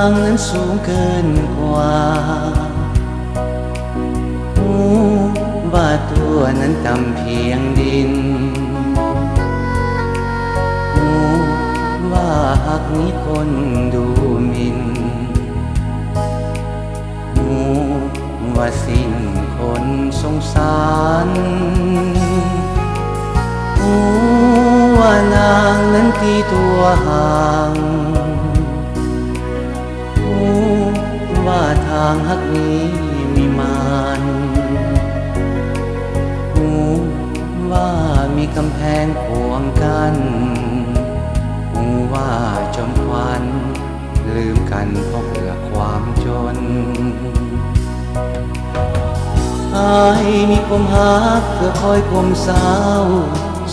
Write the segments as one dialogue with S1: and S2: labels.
S1: างนั้นสูงเกินกว่าว่าตัวนั้นต่ำเพียงดินว่าหากมีคนดูหมิ่นว่าสิ้นคนสงสารว่านางนั้นตีตัวห่างว่าทางหักนี้มีมานว่ามีกำแพงขวางกันว่าจอมขวัญลืมกันเพราะเพื่อความจนอายมีความหักเพื่อคอยความเศร้า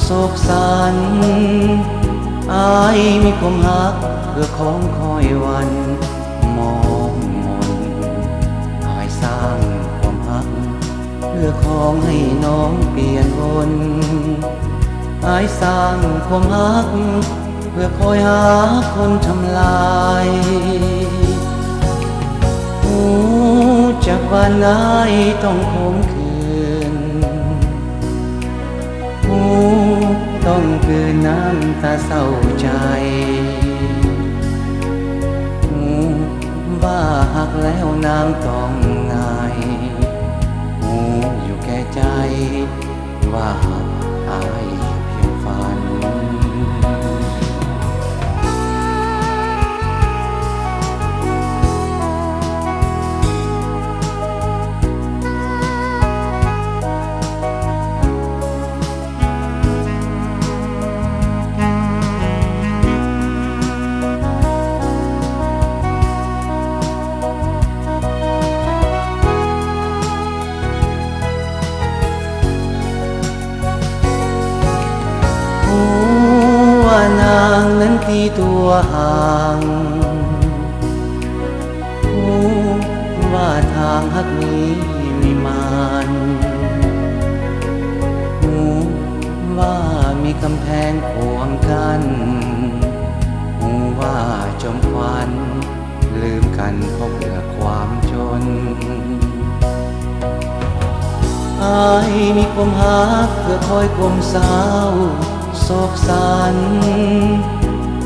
S1: โศกสันอายมีความหักเพื่อของคอยวันมองมนอายสร้างความหักเพื่อของให้น้องเปลี่ยนวนอายสร้างความหักเพื่อคอยหาคนทำลายจากวันไหนต้องคมคืนต้องคืนน้ำตาเศร้าใจว่าหักแล้วน้ำต้องไงอยู่แก่ใจว่าอายอยู่เพียงฝันนางนั้นตีตัวห่างว่าทางหักนี้มีมานว่ามีกำแพงขวางกันว่าจอมขวัญลืมกันเพราะเพื่อความจนอายมีความหักเพื่อคอยความเศร้าโศกสัน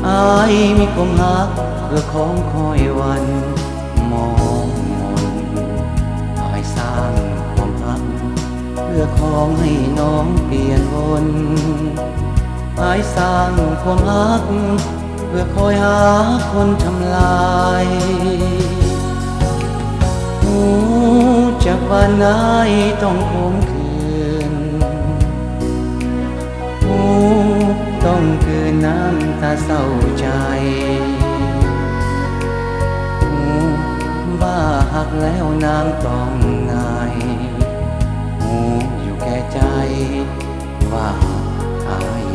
S1: อายมีความหักเพื่อของคอยวันมองมนอายสร้างความหักเพื่อของให้น้องเปลี่ยนวนอายสร้างความหักเพื่อคอยหาคนทำลายจากวันไหนต้องคมคืนต้องคืนน้ำตาเศร้าใจว่าหักแล้วน้ำต้องไงอยู่แก่ใจว่าอาย